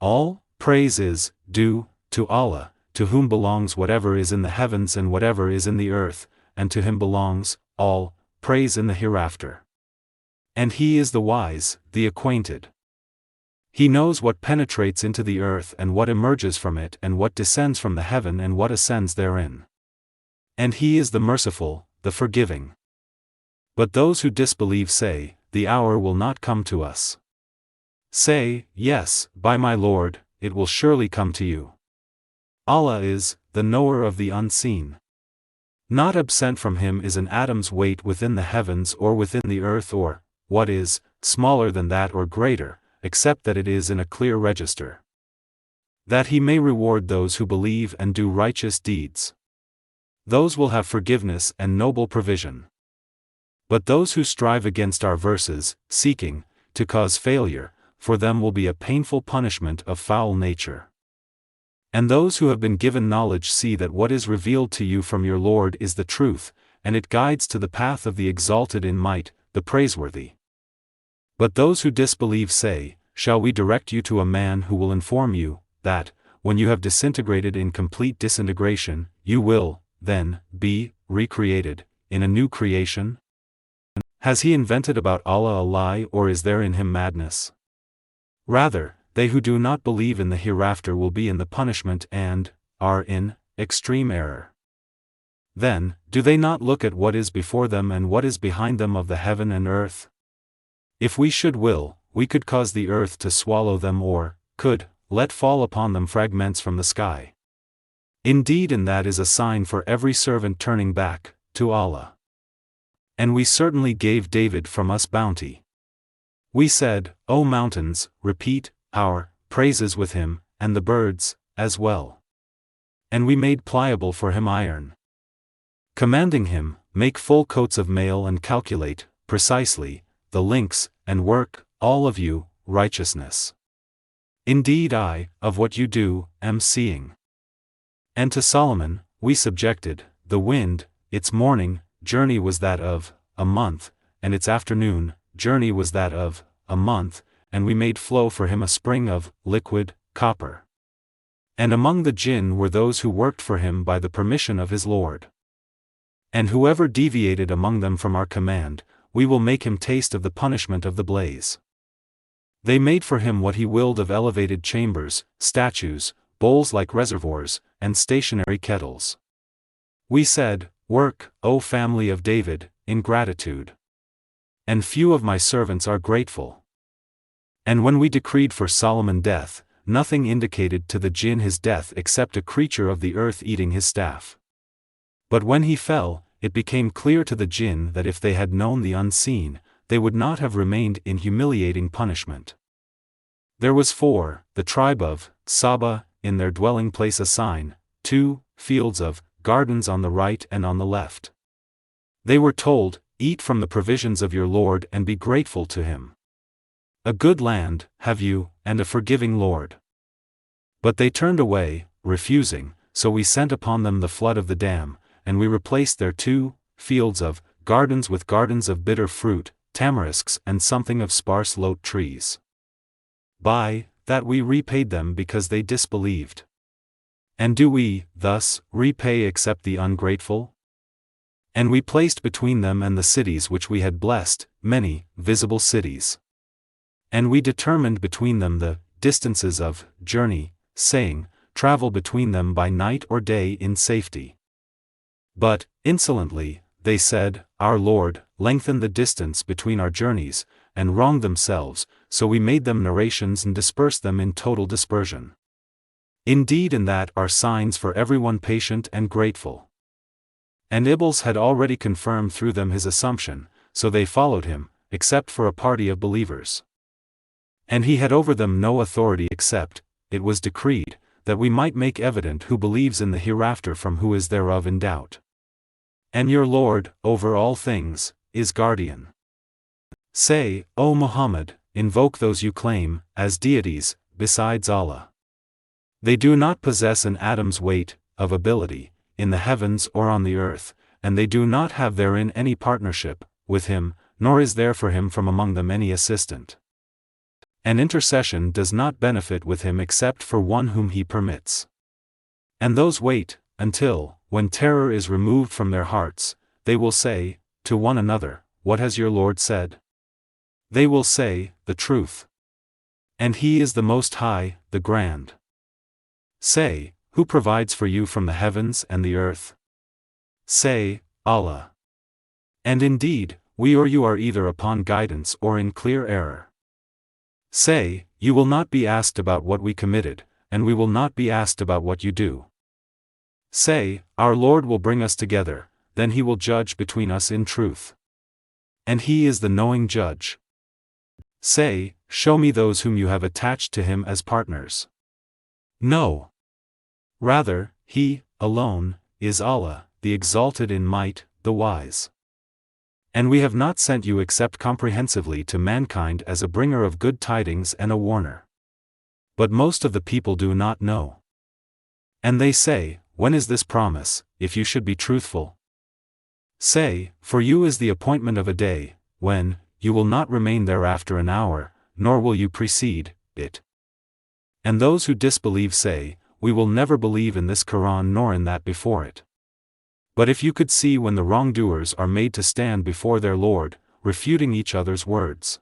All praise is due to Allah, to whom belongs whatever is in the heavens and whatever is in the earth, and to him belongs all praise in the hereafter. And he is the wise, the acquainted. He knows what penetrates into the earth and what emerges from it and what descends from the heaven and what ascends therein. And he is the merciful, the forgiving. But those who disbelieve say, the hour will not come to us. Say, yes, by my Lord, it will surely come to you. Allah is the knower of the unseen. Not absent from him is an atom's weight within the heavens or within the earth or, what is, smaller than that or greater, except that it is in a clear register. That he may reward those who believe and do righteous deeds. Those will have forgiveness and noble provision. But those who strive against our verses, seeking to cause failure, for them will be a painful punishment of foul nature. And those who have been given knowledge see that what is revealed to you from your Lord is the truth, and it guides to the path of the exalted in might, the praiseworthy. But those who disbelieve say, shall we direct you to a man who will inform you, that, when you have disintegrated in complete disintegration, you will, then, be recreated in a new creation? Has he invented about Allah a lie, or is there in him madness? Rather, they who do not believe in the hereafter will be in the punishment and are in extreme error. Then, do they not look at what is before them and what is behind them of the heaven and earth? If we should will, we could cause the earth to swallow them or, could, let fall upon them fragments from the sky. Indeed, in that is a sign for every servant turning back to Allah. And we certainly gave David from us bounty. We said, O mountains, repeat our praises with him, and the birds, as well. And we made pliable for him iron. Commanding him, make full coats of mail and calculate, precisely, the links, and work, all of you, righteousness. Indeed I, of what you do, am seeing. And to Solomon, we subjected, the wind, its morning journey was that of a month, and its afternoon journey was that of a month, and we made flow for him a spring of liquid copper. And among the jinn were those who worked for him by the permission of his Lord. And whoever deviated among them from our command, we will make him taste of the punishment of the blaze. They made for him what he willed of elevated chambers, statues, bowls like reservoirs, and stationary kettles. We said, work, O family of David, in gratitude. And few of my servants are grateful. And when we decreed for Solomon death, nothing indicated to the jinn his death except a creature of the earth eating his staff. But when he fell, it became clear to the jinn that if they had known the unseen, they would not have remained in humiliating punishment. There was for the tribe of Saba, in their dwelling place a sign, 2 fields of gardens on the right and on the left. They were told, eat from the provisions of your Lord and be grateful to him. A good land, have you, and a forgiving Lord. But they turned away, refusing, so we sent upon them the flood of the dam, and we replaced their 2 fields of gardens with gardens of bitter fruit, tamarisks and something of sparse lote trees. By that we repaid them because they disbelieved. And do we, thus, repay except the ungrateful? And we placed between them and the cities which we had blessed, many, visible cities. And we determined between them the distances of journey, saying, travel between them by night or day in safety. But, insolently, they said, our Lord, lengthen the distance between our journeys, and wronged themselves, so we made them narrations and dispersed them in total dispersion. Indeed, in that are signs for everyone patient and grateful. And Iblis had already confirmed through them his assumption, so they followed him, except for a party of believers. And he had over them no authority except, it was decreed, that we might make evident who believes in the hereafter from who is thereof in doubt. And your Lord, over all things, is guardian. Say, O Muhammad, invoke those you claim, as deities, besides Allah. They do not possess an atom's weight, of ability, in the heavens or on the earth, and they do not have therein any partnership with him, nor is there for him from among them any assistant. And intercession does not benefit with him except for one whom he permits. And those wait, until, when terror is removed from their hearts, they will say, to one another, what has your Lord said? They will say, the truth. And he is the Most High, the Grand. Say, who provides for you from the heavens and the earth? Say, Allah. And indeed, we or you are either upon guidance or in clear error. Say, you will not be asked about what we committed, and we will not be asked about what you do. Say, our Lord will bring us together, then he will judge between us in truth. And he is the knowing judge. Say, show me those whom you have attached to him as partners. No. Rather, he, alone, is Allah, the exalted in might, the wise. And we have not sent you except comprehensively to mankind as a bringer of good tidings and a warner. But most of the people do not know. And they say, when is this promise, if you should be truthful? Say, for you is the appointment of a day, when, you will not remain thereafter an hour, nor will you precede it. And those who disbelieve say, we will never believe in this Quran nor in that before it. But if you could see when the wrongdoers are made to stand before their Lord, refuting each other's words.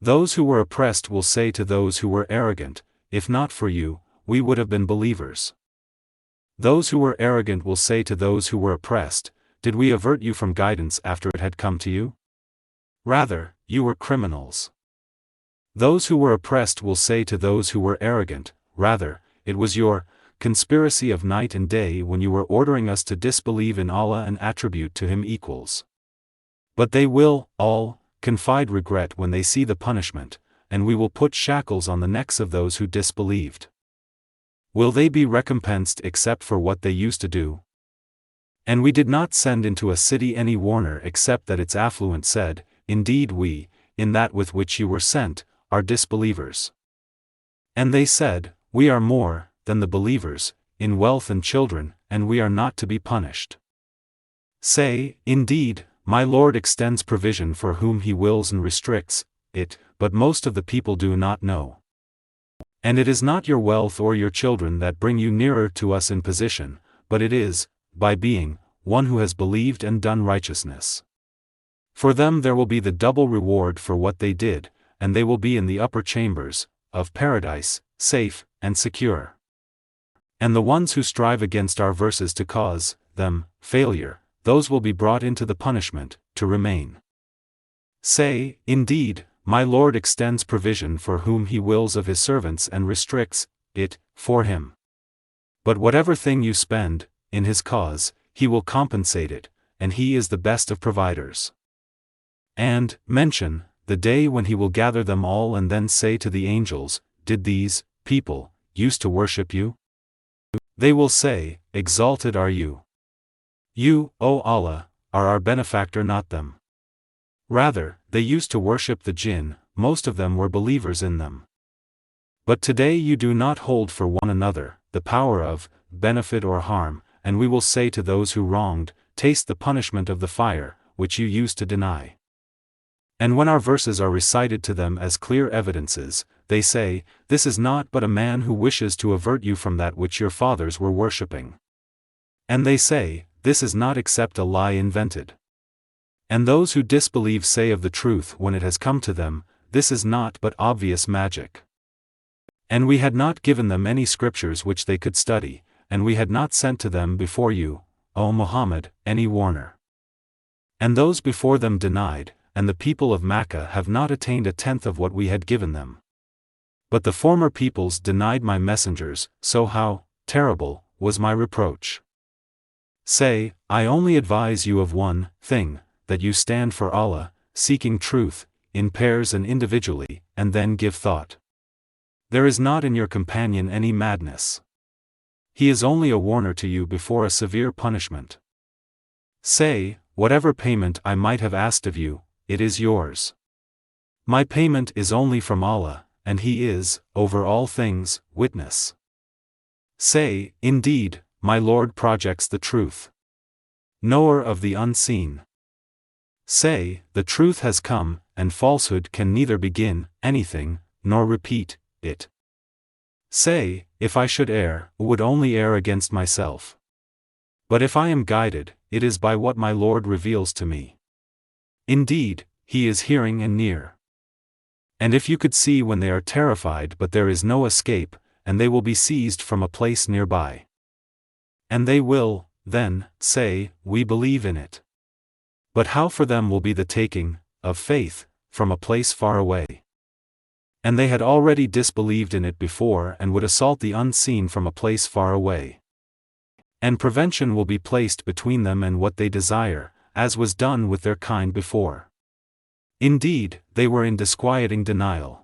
Those who were oppressed will say to those who were arrogant, if not for you, we would have been believers. Those who were arrogant will say to those who were oppressed, did we avert you from guidance after it had come to you? Rather, you were criminals. Those who were oppressed will say to those who were arrogant, rather, it was your conspiracy of night and day when you were ordering us to disbelieve in Allah and attribute to him equals. But they will, all, confide regret when they see the punishment, and we will put shackles on the necks of those who disbelieved. Will they be recompensed except for what they used to do? And we did not send into a city any warner except that its affluent said, indeed we, in that with which you were sent, are disbelievers. And they said, we are more than the believers, in wealth and children, and we are not to be punished. Say, indeed, my Lord extends provision for whom he wills and restricts it, but most of the people do not know. And it is not your wealth or your children that bring you nearer to us in position, but it is, by being, one who has believed and done righteousness. For them there will be the double reward for what they did, and they will be in the upper chambers of paradise, safe and secure. And the ones who strive against our verses to cause them failure, those will be brought into the punishment, to remain. Say, indeed, my Lord extends provision for whom he wills of his servants and restricts it for him. But whatever thing you spend, in his cause, he will compensate it, and he is the best of providers. And, mention, the day when he will gather them all and then say to the angels, did these people used to worship you? They will say, exalted are you. You, O Allah, are our benefactor, not them. Rather, they used to worship the jinn, most of them were believers in them. But today you do not hold for one another the power of benefit or harm, and we will say to those who wronged, taste the punishment of the fire, which you used to deny. And when our verses are recited to them as clear evidences, they say, this is not but a man who wishes to avert you from that which your fathers were worshipping. And they say, this is not except a lie invented. And those who disbelieve say of the truth when it has come to them, this is not but obvious magic. And we had not given them any scriptures which they could study, and we had not sent to them before you, O Muhammad, any warner. And those before them denied, and the people of Makkah have not attained a tenth of what we had given them. But the former peoples denied my messengers, so how terrible was my reproach. Say, I only advise you of one thing, that you stand for Allah, seeking truth, in pairs and individually, and then give thought. There is not in your companion any madness. He is only a warner to you before a severe punishment. Say, whatever payment I might have asked of you, it is yours. My payment is only from Allah, and He is, over all things, witness. Say, indeed, my Lord projects the truth. Knower of the unseen. Say, the truth has come, and falsehood can neither begin anything, nor repeat it. Say, if I should err, I would only err against myself. But if I am guided, it is by what my Lord reveals to me. Indeed, He is hearing and near. And if you could see when they are terrified but there is no escape, and they will be seized from a place nearby. And they will, then, say, we believe in it. But how for them will be the taking of faith from a place far away? And they had already disbelieved in it before and would assault the unseen from a place far away. And prevention will be placed between them and what they desire, as was done with their kind before. Indeed, they were in disquieting denial.